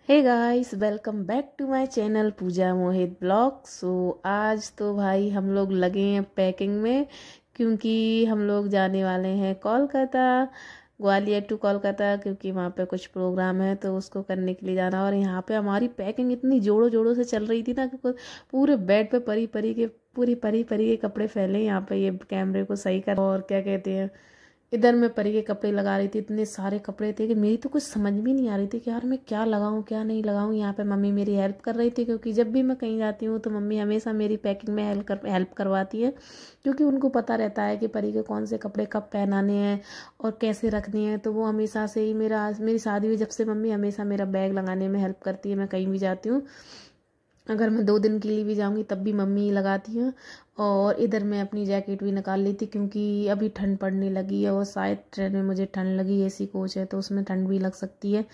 Hey guys, welcome back to my channel Pooja Mohit blog. आज तो भाई हम लोग लगे हैं पैकिंग में, क्योंकि हम लोग जाने वाले हैं कोलकाता, ग्वालियर टू कोलकाता, क्योंकि वहाँ पे कुछ प्रोग्राम है तो उसको करने के लिए जाना। और यहाँ पे हमारी पैकिंग इतनी जोड़ों जोड़ों से चल रही थी ना कि पूरे बेड पे परी परी के पूरी परी परी के कपड़े फैले। यहाँ पे ये कैमरे को सही कर और क्या कहते हैं, इधर मैं परी के कपड़े लगा रही थी। इतने सारे कपड़े थे कि मेरी तो कुछ समझ भी नहीं आ रही थी कि यार मैं क्या लगाऊं क्या नहीं लगाऊं। यहाँ पे मम्मी मेरी हेल्प कर रही थी, क्योंकि जब भी मैं कहीं जाती हूँ तो मम्मी हमेशा मेरी पैकिंग में हेल्प करवाती है, क्योंकि उनको पता रहता है कि परी के कौन से कपड़े कब पहनाने हैं और कैसे रखने हैं। तो वो हमेशा से ही मेरी शादी हुई जब से मम्मी हमेशा मेरा बैग लगाने में हेल्प करती है। मैं कहीं भी जाती हूँ, अगर मैं 2 दिन के लिए भी जाऊंगी तब भी मम्मी ही लगाती हैं। और इधर मैं अपनी जैकेट भी निकाल ली थी, क्योंकि अभी ठंड पड़ने लगी है और शायद ट्रेन में मुझे ठंड लगी। एसी कोच है तो उसमें ठंड भी लग सकती है।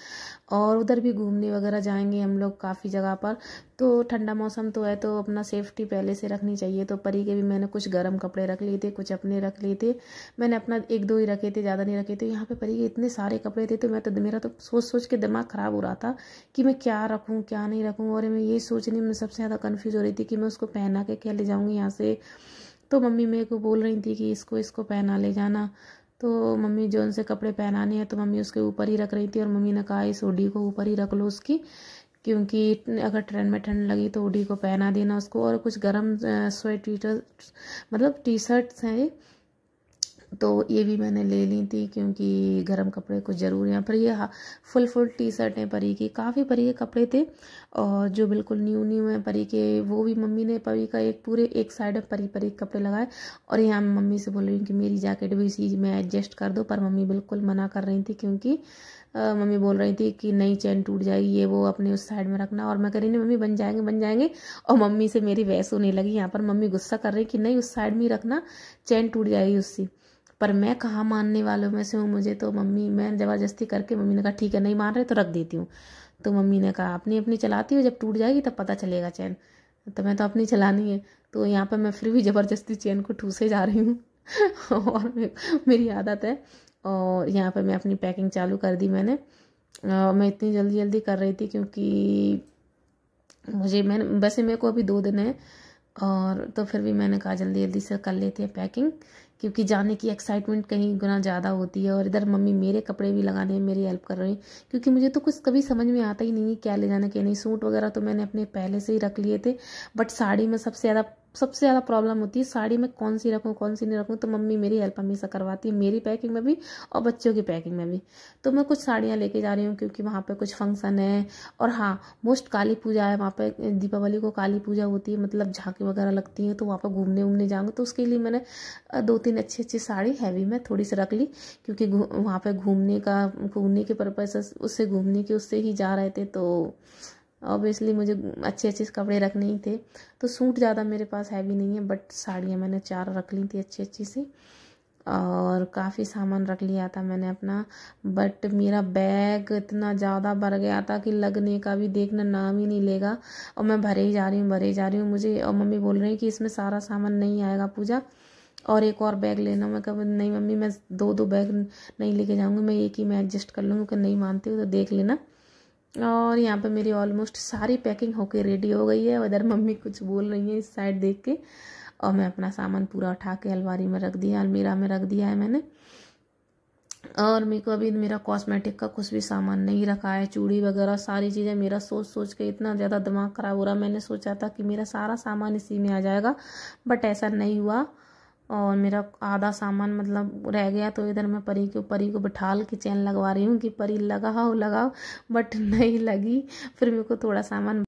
और उधर भी घूमने वगैरह जाएंगे हम लोग काफ़ी जगह पर, तो ठंडा मौसम तो है तो अपना सेफ्टी पहले से रखनी चाहिए। तो परी के भी मैंने कुछ गर्म कपड़े रख लिए थे, कुछ अपने रख लिए थे। मैंने अपना 1-2 ही रखे थे, ज़्यादा नहीं रखे थे। यहाँ पे परी के इतने सारे कपड़े थे तो मेरा तो सोच सोच के दिमाग ख़राब हो रहा था कि मैं क्या रखूँ क्या नहीं रखूँ। और मैं ये सोचने में सबसे ज़्यादा कन्फ्यूज़ हो रही थी कि मैं उसको पहना के क्या ले जाऊँगी यहाँ से। तो मम्मी मेरे को बोल रही थी कि इसको पहना ले जाना। तो मम्मी जो उनसे कपड़े पहनाने हैं तो मम्मी उसके ऊपर ही रख रही थी, और मम्मी ने कहा इस हुडी को ऊपर ही रख लो उसकी, क्योंकि अगर ट्रेन में ठंड लगी तो हुडी को पहना देना उसको। और कुछ गर्म स्वेट मतलब टी शर्ट्स हैं ये, तो ये भी मैंने ले ली थी, क्योंकि गर्म कपड़े कुछ ज़रूरी हैं। पर ये फुल टी शर्ट है परी की, काफ़ी परी के कपड़े थे। और जो बिल्कुल न्यू हैं परी के, वो भी मम्मी ने परी का एक साइड में परी के कपड़े लगाए। और यहाँ मम्मी से बोल रही हूँ कि मेरी जैकेट भी इसी में एडजस्ट कर दो, पर मम्मी बिल्कुल मना कर रही थी, क्योंकि मम्मी बोल रही थी कि नहीं चैन टूट जाएगी, ये वो अपने उस साइड में रखना। और मैं कह रही नहीं मम्मी बन जाएंगे। और मम्मी से मेरी बहस होने लगी। यहाँ पर मम्मी गुस्सा कर रही कि नहीं उस साइड में ही रखना, चैन टूट जाएगी उससे। पर मैं कहाँ मानने वालों में से हूँ, मुझे तो मम्मी, मैं ज़बरदस्ती करके मम्मी ने कहा ठीक है नहीं मान रहे तो रख देती हूँ। तो मम्मी ने कहा अपनी अपनी चलाती हो, जब टूट जाएगी तब पता चलेगा चैन। तो मैं तो अपनी चलानी है, तो यहाँ पर मैं फिर भी ज़बरदस्ती चैन को ठूसे जा रही हूँ। और मेरी आदत है। और यहाँ पर मैं अपनी पैकिंग चालू कर दी मैंने। मैं इतनी जल्दी जल्दी कर रही थी क्योंकि वैसे मेरे को अभी 2 दिन है, और तो फिर भी मैंने कहा जल्दी जल्दी से कर लेते हैं पैकिंग, क्योंकि जाने की एक्साइटमेंट कहीं गुना ज़्यादा होती है। और इधर मम्मी मेरे कपड़े भी लगाने में मेरी हेल्प कर रही है, क्योंकि मुझे तो कुछ कभी समझ में आता ही नहीं है क्या ले जाना क्या नहीं। सूट वगैरह तो मैंने अपने पहले से ही रख लिए थे, बट साड़ी में सबसे ज़्यादा प्रॉब्लम होती है साड़ी में कौन सी रखूँ कौन सी नहीं रखूँ। तो मम्मी मेरी हेल्प हमेशा करवाती है, मेरी पैकिंग में भी और बच्चों की पैकिंग में भी। तो मैं कुछ साड़ियाँ लेके जा रही हूँ, क्योंकि वहाँ पे कुछ फंक्शन है। और हाँ, मोस्ट काली पूजा है वहाँ पे, दीपावली को काली पूजा होती है, मतलब झांकी वगैरह लगती है। तो वहाँ पर घूमने जाऊँगी, तो उसके लिए मैंने 2-3 अच्छी साड़ी हैवी में थोड़ी सी रख ली, क्योंकि वहाँ पे घूमने के पर्पज उससे उससे ही जा रहे थे। तो ऑब्वियसली मुझे अच्छे कपड़े रखने ही थे। तो सूट ज़्यादा मेरे पास हैवी नहीं है, बट साड़ियाँ मैंने 4 रख ली थी अच्छी सी। और काफ़ी सामान रख लिया था मैंने अपना, बट मेरा बैग इतना ज़्यादा भर गया था कि लगने का भी देखना नाम ही नहीं लेगा। और मैं भरे ही जा रही हूँ मुझे। और मम्मी बोल रही है कि इसमें सारा सामान नहीं आएगा पूजा, और एक और बैग लेना। मैं कहा नहीं मम्मी, मैं 2 बैग नहीं लेके जाऊँगी, मैं एक ही में एडजस्ट कर लूँगी। कि नहीं मानती हो तो देख लेना। और यहाँ पे मेरी ऑलमोस्ट सारी पैकिंग होके रेडी हो गई है। उधर मम्मी कुछ बोल रही है इस साइड देख के, और मैं अपना सामान पूरा उठा के अलमारी में रख दिया, अलमीरा में रख दिया है मैंने। और मेरे को अभी मेरा कॉस्मेटिक का कुछ भी सामान नहीं रखा है, चूड़ी वगैरह सारी चीज़ें। मेरा सोच के इतना ज़्यादा दिमाग ख़राब हो रहा। मैंने सोचा था कि मेरा सारा सामान इसी में आ जाएगा, बट ऐसा नहीं हुआ। और मेरा आधा सामान मतलब रह गया। तो इधर मैं परी को बिठाल के चैन लगवा रही हूँ कि परी लगाओ, बट नहीं लगी। फिर मेरे को थोड़ा सामान